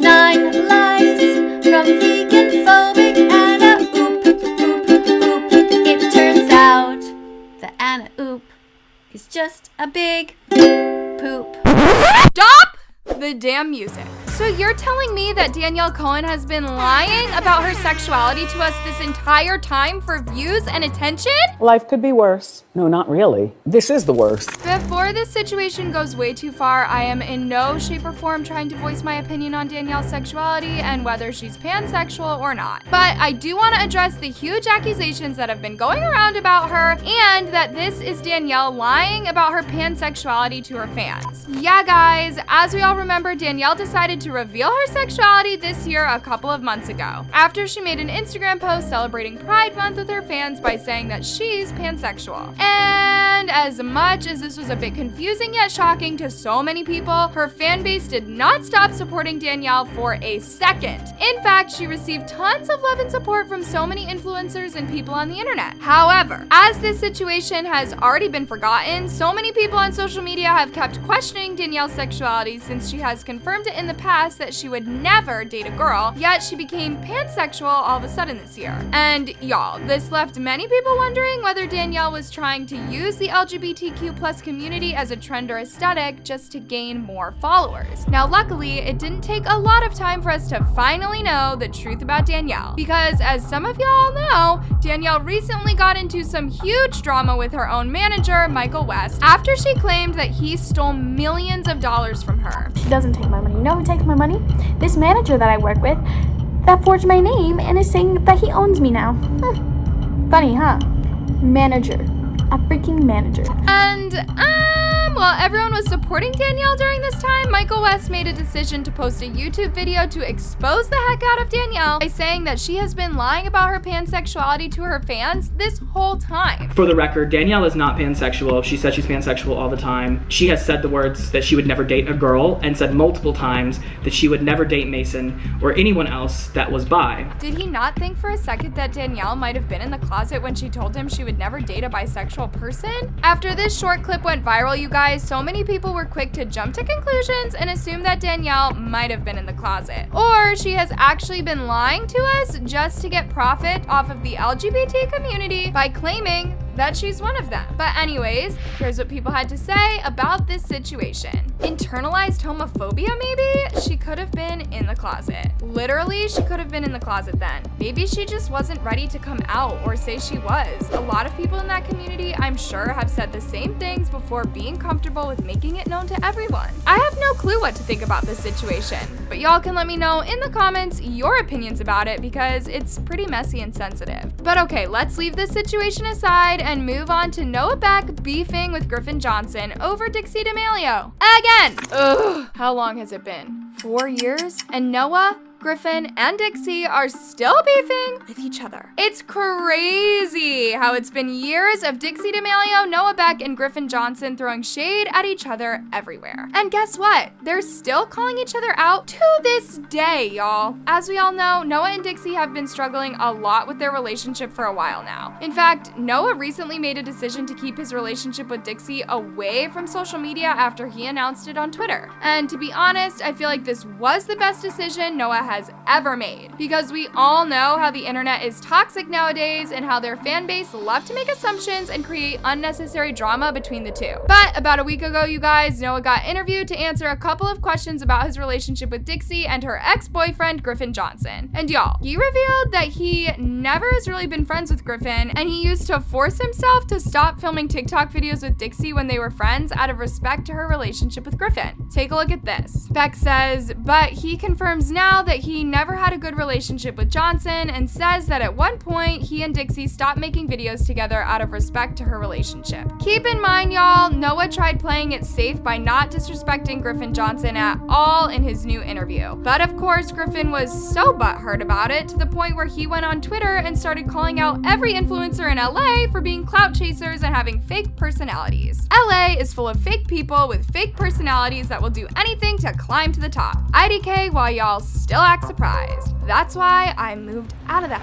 9 lies from vegan phobic Anna Oop, oop, oop. It turns out that Anna Oop is just a big poop. Stop the damn music. So you're telling me that Danielle Cohn has been lying about her sexuality to us this entire time for views and attention? Life could be worse. No, not really. This is the worst. Before this situation goes way too far, I am in no shape or form trying to voice my opinion on Danielle's sexuality and whether she's pansexual or not. But I do want to address the huge accusations that have been going around about her and that this is Danielle lying about her pansexuality to her fans. Yeah, guys, as we all remember, Danielle decided to reveal her sexuality this year a couple of months ago, after she made an Instagram post celebrating Pride Month with her fans by saying that she's pansexual. And as much as this was a bit confusing yet shocking to so many people, her fan base did not stop supporting Danielle for a second. In fact, she received tons of love and support from so many influencers and people on the internet. However, as this situation has already been forgotten, so many people on social media have kept questioning Danielle's sexuality since she has confirmed it in the past that she would never date a girl, yet she became pansexual all of a sudden this year. And y'all, this left many people wondering whether Danielle was trying to use the LGBTQ+ community as a trend or aesthetic just to gain more followers. Now, luckily, it didn't take a lot of time for us to finally know the truth about Danielle, because as some of y'all know, Danielle recently got into some huge drama with her own manager, Michael West, after she claimed that he stole millions of dollars from her. She doesn't take my money. You know who takes my money? This manager that I work with that forged my name and is saying that he owns me now. Funny, huh? Manager. A freaking manager. And, while everyone was supporting Danielle during this time, Michael West made a decision to post a YouTube video to expose the heck out of Danielle by saying that she has been lying about her pansexuality to her fans this whole time. For the record, Danielle is not pansexual. She says she's pansexual all the time. She has said the words that she would never date a girl and said multiple times that she would never date Mason or anyone else that was bi. Did he not think for a second that Danielle might have been in the closet when she told him she would never date a bisexual person? After this short clip went viral, you guys, so many people were quick to jump to conclusions and assume that Danielle might have been in the closet. Or she has actually been lying to us just to get profit off of the LGBT community by claiming that she's one of them. But anyways, here's what people had to say about this situation. Internalized homophobia, maybe? She could have been in the closet. Literally, she could have been in the closet then. Maybe she just wasn't ready to come out or say she was. A lot of people in that community, I'm sure, have said the same things before being comfortable with making it known to everyone. I have no clue what to think about this situation, but y'all can let me know in the comments your opinions about it because it's pretty messy and sensitive. But okay, let's leave this situation aside and move on to Noah Beck beefing with Griffin Johnson over Dixie D'Amelio. Again! Ugh, how long has it been? 4 years? And Noah, Griffin, and Dixie are still beefing with each other. It's crazy how it's been years of Dixie D'Amelio, Noah Beck, and Griffin Johnson throwing shade at each other everywhere. And guess what? They're still calling each other out to this day, y'all. As we all know, Noah and Dixie have been struggling a lot with their relationship for a while now. In fact, Noah recently made a decision to keep his relationship with Dixie away from social media after he announced it on Twitter. And to be honest, I feel like this was the best decision Noah has ever made, because we all know how the internet is toxic nowadays and how their fan base love to make assumptions and create unnecessary drama between the two. But about a week ago, you guys, Noah got interviewed to answer a couple of questions about his relationship with Dixie and her ex-boyfriend Griffin Johnson. And y'all, he revealed that he never has really been friends with Griffin, and he used to force himself to stop filming TikTok videos with Dixie when they were friends out of respect to her relationship with Griffin. Take a look at this. Beck says, but he confirms now that he never had a good relationship with Johnson and says that at one point he and Dixie stopped making videos together out of respect to her relationship. Keep in mind, y'all, Noah tried playing it safe by not disrespecting Griffin Johnson at all in his new interview. But of course, Griffin was so butthurt about it to the point where he went on Twitter and started calling out every influencer in LA for being clout chasers and having fake personalities. LA is full of fake people with fake personalities that will do anything to climb to the top. IDK while y'all still act surprised. That's why I moved out of that.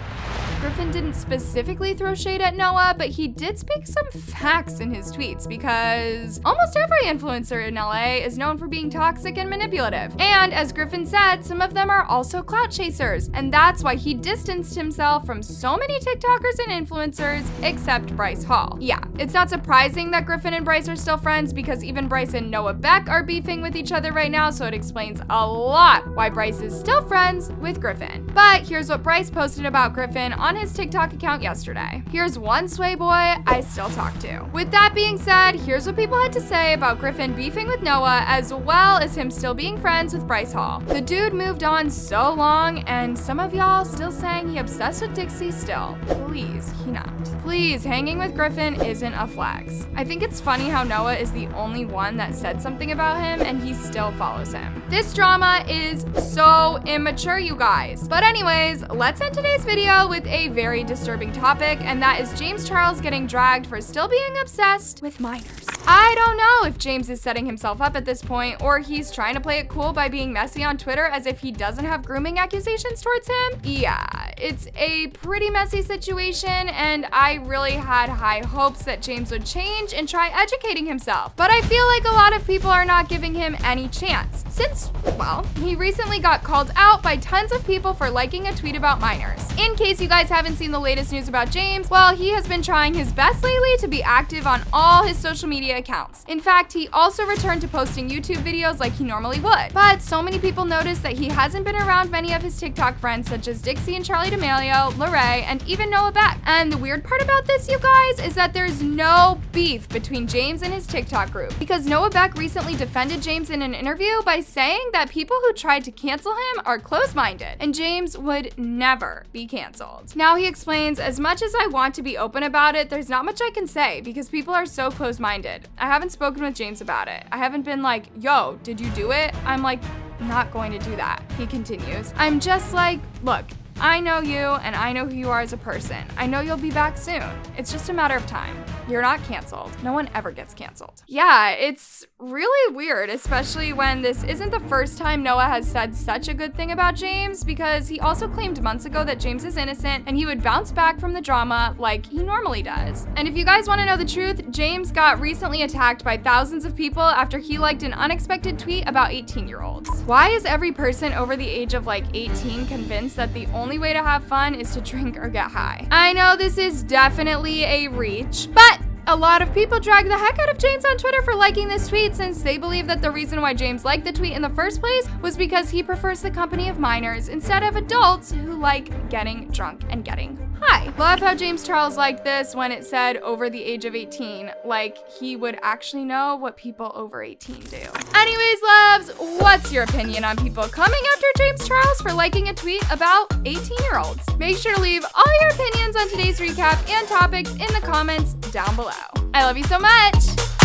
Griffin didn't specifically throw shade at Noah, but he did speak some facts in his tweets because almost every influencer in LA is known for being toxic and manipulative. And as Griffin said, some of them are also clout chasers, and that's why he distanced himself from so many TikTokers and influencers except Bryce Hall. Yeah, it's not surprising that Griffin and Bryce are still friends because even Bryce and Noah Beck are beefing with each other right now, so it explains a lot why Bryce is still friends with Griffin. But here's what Bryce posted about Griffin on his TikTok account yesterday. Here's one sway boy I still talk to. With that being said, here's what people had to say about Griffin beefing with Noah as well as him still being friends with Bryce Hall. The dude moved on so long, and some of y'all still saying he obsessed with Dixie still. Please, he not. Please, hanging with Griffin isn't a flex. I think it's funny how Noah is the only one that said something about him and he still follows him. This drama is so immature, you guys. But anyways, let's end today's video with a very disturbing topic, and that is James Charles getting dragged for still being obsessed with minors. I don't know if James is setting himself up at this point, or he's trying to play it cool by being messy on Twitter as if he doesn't have grooming accusations towards him. Yeah, it's a pretty messy situation, and I really had high hopes that James would change and try educating himself. But I feel like a lot of people are not giving him any chance, since, well, he recently got called out by tons of people for liking a tweet about minors. In case you guys haven't seen the latest news about James, well, he has been trying his best lately to be active on all his social media accounts. In fact, he also returned to posting YouTube videos like he normally would. But so many people noticed that he hasn't been around many of his TikTok friends such as Dixie and Charli D'Amelio, Lorray, and even Noah Beck. And the weird part about this, you guys, is that there's no beef between James and his TikTok group, because Noah Beck recently defended James in an interview by saying that people who tried to cancel him are close-minded, and James would never be canceled. Now he explains, as much as I want to be open about it, there's not much I can say because people are so close-minded. I haven't spoken with James about it. I haven't been like, yo, did you do it? I'm like, not going to do that. He continues. I'm just like, look, I know you and I know who you are as a person. I know you'll be back soon. It's just a matter of time. You're not canceled. No one ever gets canceled. Yeah, it's really weird, especially when this isn't the first time Noah has said such a good thing about James, because he also claimed months ago that James is innocent and he would bounce back from the drama like he normally does. And if you guys want to know the truth, James got recently attacked by thousands of people after he liked an unexpected tweet about 18-year-olds. Why is every person over the age of like 18 convinced that the only way to have fun is to drink or get high? I know this is definitely a reach, but a lot of people drag the heck out of James on Twitter for liking this tweet, since they believe that the reason why James liked the tweet in the first place was because he prefers the company of minors instead of adults who like getting drunk and getting high. Love how James Charles liked this when it said over the age of 18, like he would actually know what people over 18 do. Anyways, loves, what's your opinion on people coming after James Charles for liking a tweet about 18-year-olds? Make sure to leave all your opinions on today's recap and topics in the comments down below. I love you so much.